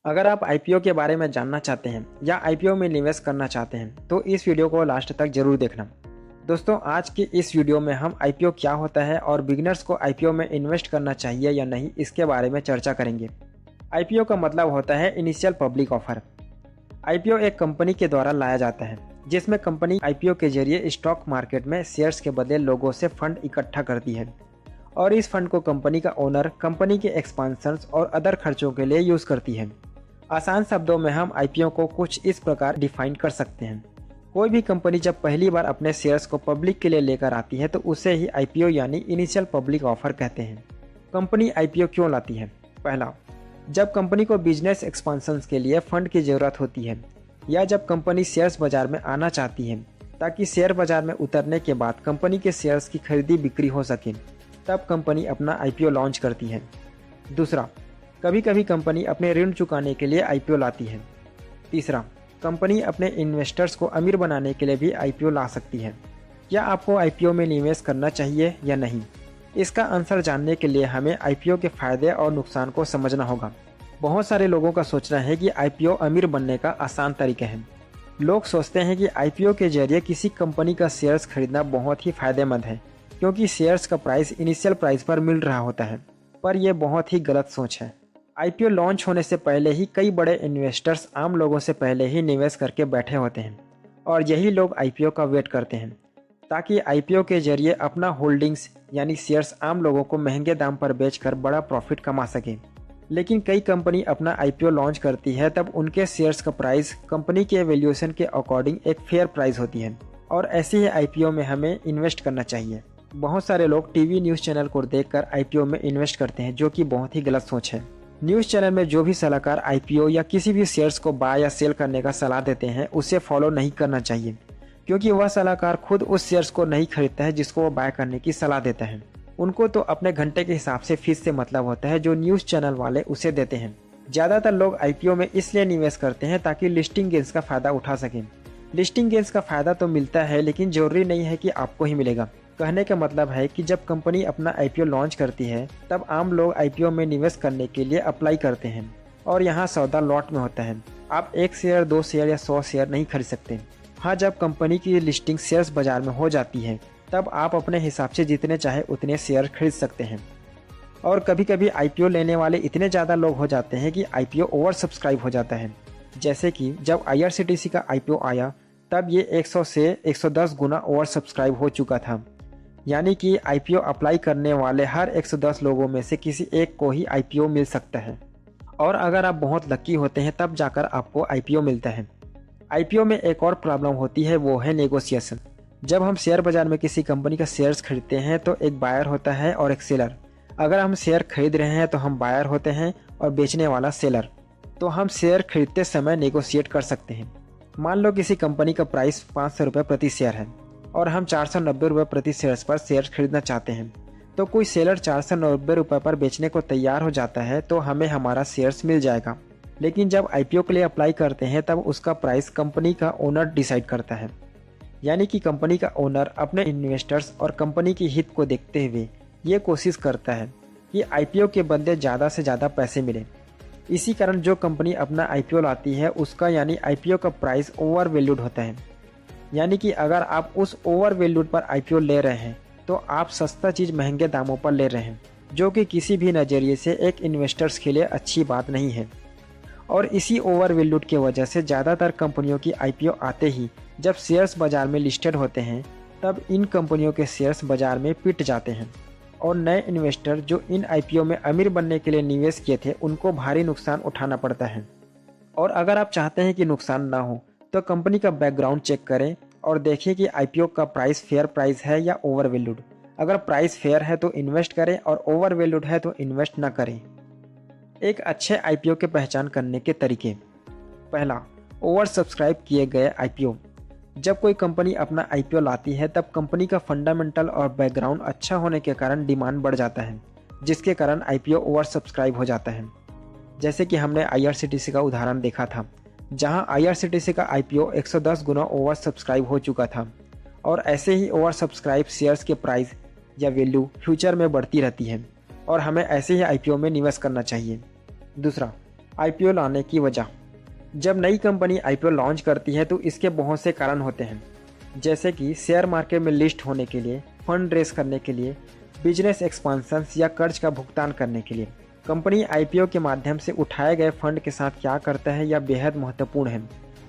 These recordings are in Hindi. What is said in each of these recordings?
अगर आप आईपीओ के बारे में जानना चाहते हैं या आईपीओ में निवेश करना चाहते हैं तो इस वीडियो को लास्ट तक जरूर देखना। दोस्तों, आज की इस वीडियो में हम आईपीओ क्या होता है और बिगिनर्स को आईपीओ में इन्वेस्ट करना चाहिए या नहीं, इसके बारे में चर्चा करेंगे। आईपीओ का मतलब होता है इनिशियल पब्लिक ऑफर। आईपीओ एक कंपनी के द्वारा लाया जाता है जिसमें कंपनी आईपीओ के जरिए स्टॉक मार्केट में शेयर्स के बदले लोगों से फंड इकट्ठा करती है और इस फंड को कंपनी का ओनर कंपनी के एक्सपांशंस और अदर खर्चों के लिए यूज करती है। आसान शब्दों में हम आईपीओ को कुछ इस प्रकार डिफाइन कर सकते हैं। कोई भी कंपनी जब पहली बार अपने शेयर्स को पब्लिक के लिए लेकर आती है तो उसे ही आईपीओ यानी इनिशियल पब्लिक ऑफर कहते हैं। कंपनी आईपीओ क्यों लाती है? पहला, जब कंपनी को बिजनेस एक्सपांशन के लिए फंड की जरूरत होती है या जब कंपनी शेयर्स बाजार में आना चाहती है ताकि शेयर बाजार में उतरने के बाद कंपनी के शेयर्स की खरीदी बिक्री हो सके, तब कंपनी अपना आईपीओ लॉन्च करती है। दूसरा, कभी कभी कंपनी अपने ऋण चुकाने के लिए आईपीओ लाती है। तीसरा, कंपनी अपने इन्वेस्टर्स को अमीर बनाने के लिए भी आईपीओ ला सकती है। क्या आपको आईपीओ में निवेश करना चाहिए या नहीं? इसका आंसर जानने के लिए हमें आईपीओ के फायदे और नुकसान को समझना होगा। बहुत सारे लोगों का सोचना है कि आईपीओ अमीर बनने का आसान तरीका है। लोग सोचते हैं कि आईपीओ के जरिए किसी कंपनी का शेयर्स खरीदना बहुत ही फायदेमंद है क्योंकि शेयर्स का प्राइस इनिशियल प्राइस पर मिल रहा होता है, पर यह बहुत ही गलत सोच है। आईपीओ लॉन्च होने से पहले ही कई बड़े इन्वेस्टर्स आम लोगों से पहले ही निवेश करके बैठे होते हैं और यही लोग आईपीओ का वेट करते हैं ताकि आईपीओ के जरिए अपना होल्डिंग्स यानी शेयर्स आम लोगों को महंगे दाम पर बेचकर बड़ा प्रॉफिट कमा सके। लेकिन कई कंपनी अपना आईपीओ लॉन्च करती है तब उनके शेयर्स का प्राइस कंपनी के वैल्यूएशन के अकॉर्डिंग एक फेयर प्राइस होती है और ऐसे ही आईपीओ में हमें इन्वेस्ट करना चाहिए। बहुत सारे लोग टीवी न्यूज़ चैनल को देखकर आईपीओ में इन्वेस्ट करते हैं, जो कि बहुत ही गलत सोच है। न्यूज़ चैनल में जो भी सलाहकार आईपीओ या किसी भी शेयर्स को बाय या सेल करने का सलाह देते हैं उसे फॉलो नहीं करना चाहिए क्योंकि वह सलाहकार खुद उस शेयर्स को नहीं खरीदता है जिसको वो बाय करने की सलाह देता है। उनको तो अपने घंटे के हिसाब से फीस से मतलब होता है जो न्यूज़ चैनल वाले उसे देते हैं। ज़्यादातर लोग आईपीओ में इसलिए निवेश करते हैं ताकि लिस्टिंग गेन्स का फायदा उठा सकें। लिस्टिंग गेन्स का फायदा तो मिलता है लेकिन जरूरी नहीं है कि आपको ही मिलेगा। कहने का मतलब है कि जब कंपनी अपना आईपीओ लॉन्च करती है तब आम लोग आईपीओ में निवेश करने के लिए अप्लाई करते हैं और यहाँ सौदा लॉट में होता है। आप 1 शेयर, 2 शेयर या 100 शेयर नहीं खरीद सकते। हाँ, जब कंपनी की लिस्टिंग शेयर्स बाजार में हो जाती है तब आप अपने हिसाब से जितने चाहे उतने शेयर खरीद सकते हैं। और कभी कभी आईपीओ लेने वाले इतने ज़्यादा लोग हो जाते हैं कि आईपीओ ओवर सब्सक्राइब हो जाता है। जैसे कि जब आईआरसीटीसी का आईपीओ आया तब ये 100 से 110 गुना ओवर सब्सक्राइब हो चुका था। यानी कि आईपीओ अप्लाई करने वाले हर 110 लोगों में से किसी एक को ही आईपीओ मिल सकता है और अगर आप बहुत लकी होते हैं तब जाकर आपको आईपीओ मिलता है। आईपीओ में एक और प्रॉब्लम होती है, वो है नेगोशिएशन। जब हम शेयर बाजार में किसी कंपनी का शेयर्स खरीदते हैं तो एक बायर होता है और एक सेलर। अगर हम शेयर खरीद रहे हैं तो हम बायर होते हैं और बेचने वाला सेलर। तो हम शेयर खरीदते समय नेगोशिएट कर सकते हैं। मान लो किसी कंपनी का प्राइस 500 रुपये प्रति शेयर है और हम 490 रुपये प्रति शेयर्स पर शेयर खरीदना चाहते हैं, तो कोई सेलर 490 रुपये पर बेचने को तैयार हो जाता है तो हमें हमारा शेयर्स मिल जाएगा। लेकिन जब आईपीओ के लिए अप्लाई करते हैं तब उसका प्राइस कंपनी का ओनर डिसाइड करता है। यानी कि कंपनी का ओनर अपने इन्वेस्टर्स और कंपनी की हित को देखते हुए ये कोशिश करता है कि आईपीओ के बदले ज़्यादा से ज़्यादा पैसे मिले। इसी कारण जो कंपनी अपना आईपीओ लाती है उसका यानी आईपीओ का प्राइस ओवर वैल्यूड होता है। यानी कि अगर आप उस ओवर वैल्यूड पर आईपीओ ले रहे हैं तो आप सस्ता चीज़ महंगे दामों पर ले रहे हैं, जो कि किसी भी नज़रिए से एक इन्वेस्टर्स के लिए अच्छी बात नहीं है। और इसी ओवर वैल्यूड की वजह से ज़्यादातर कंपनियों की आईपीओ आते ही जब शेयर्स बाजार में लिस्टेड होते हैं तब इन कंपनियों के शेयर्स बाजार में पिट जाते हैं और नए इन्वेस्टर जो इन आईपीओ में अमीर बनने के लिए निवेश किए थे उनको भारी नुकसान उठाना पड़ता है। और अगर आप चाहते हैं कि नुकसान ना हो तो कंपनी का बैकग्राउंड चेक करें और देखिए कि आईपीओ का प्राइस फेयर प्राइस है या ओवर वैल्यूड। अगर प्राइस फेयर है तो इन्वेस्ट करें और ओवर वैल्यूड है तो इन्वेस्ट ना करें। एक अच्छे आईपीओ के पहचान करने के तरीके। पहला, ओवर सब्सक्राइब किए गए आईपीओ। जब कोई कंपनी अपना आईपीओ लाती है तब कंपनी का फंडामेंटल और बैकग्राउंड अच्छा होने के कारण डिमांड बढ़ जाता है, जिसके कारण आईपीओ ओवर सब्सक्राइब हो जाता है। जैसे कि हमने आईआरसीटीसी का उदाहरण देखा था, जहां आईआरसीटीसी का आईपीओ 110 गुना ओवर सब्सक्राइब हो चुका था और ऐसे ही ओवर सब्सक्राइब शेयर्स के प्राइस या वैल्यू फ्यूचर में बढ़ती रहती है और हमें ऐसे ही आईपीओ में निवेश करना चाहिए। दूसरा, आईपीओ लाने की वजह। जब नई कंपनी आईपीओ लॉन्च करती है तो इसके बहुत से कारण होते हैं, जैसे कि शेयर मार्केट में लिस्ट होने के लिए, फंड रेस करने के लिए, बिजनेस एक्सपांशन या कर्ज का भुगतान करने के लिए। कंपनी आईपीओ के माध्यम से उठाए गए फंड के साथ क्या करता है यह बेहद महत्वपूर्ण है।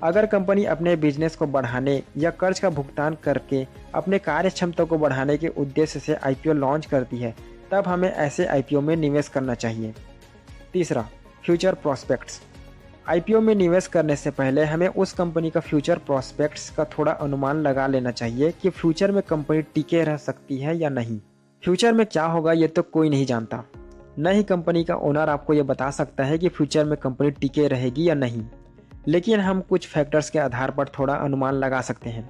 अगर कंपनी अपने बिजनेस को बढ़ाने या कर्ज का भुगतान करके अपने कार्य क्षमता को बढ़ाने के उद्देश्य से आईपीओ लॉन्च करती है, तब हमें ऐसे आईपीओ में निवेश करना चाहिए। तीसरा, फ्यूचर प्रॉस्पेक्ट्स। आईपीओ में निवेश करने से पहले हमें उस कंपनी का फ्यूचर प्रॉस्पेक्ट्स का थोड़ा अनुमान लगा लेना चाहिए कि फ्यूचर में कंपनी टिके रह सकती है या नहीं। फ्यूचर में क्या होगा ये तो कोई नहीं जानता, न ही कंपनी का ओनर आपको ये बता सकता है कि फ्यूचर में कंपनी टिके रहेगी या नहीं, लेकिन हम कुछ फैक्टर्स के आधार पर थोड़ा अनुमान लगा सकते हैं,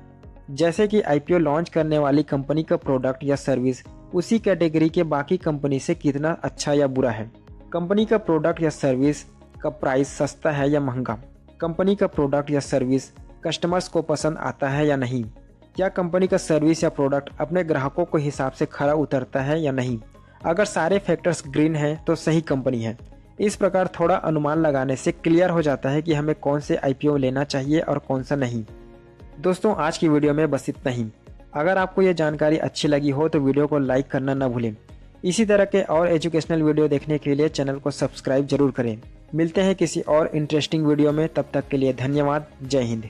जैसे कि आईपीओ लॉन्च करने वाली कंपनी का प्रोडक्ट या सर्विस उसी कैटेगरी के बाकी कंपनी से कितना अच्छा या बुरा है, कंपनी का प्रोडक्ट या सर्विस का प्राइस सस्ता है या महंगा, कंपनी का प्रोडक्ट या सर्विस कस्टमर्स को पसंद आता है या नहीं, क्या कंपनी का सर्विस या प्रोडक्ट अपने ग्राहकों के हिसाब से खरा उतरता है या नहीं। अगर सारे फैक्टर्स ग्रीन है तो सही कंपनी है। इस प्रकार थोड़ा अनुमान लगाने से क्लियर हो जाता है कि हमें कौन से आईपीओ लेना चाहिए और कौन सा नहीं। दोस्तों, आज की वीडियो में बस इतना ही। अगर आपको ये जानकारी अच्छी लगी हो तो वीडियो को लाइक करना न भूलें। इसी तरह के और एजुकेशनल वीडियो देखने के लिए चैनल को सब्सक्राइब जरूर करें। मिलते हैं किसी और इंटरेस्टिंग वीडियो में, तब तक के लिए धन्यवाद। जय हिंद।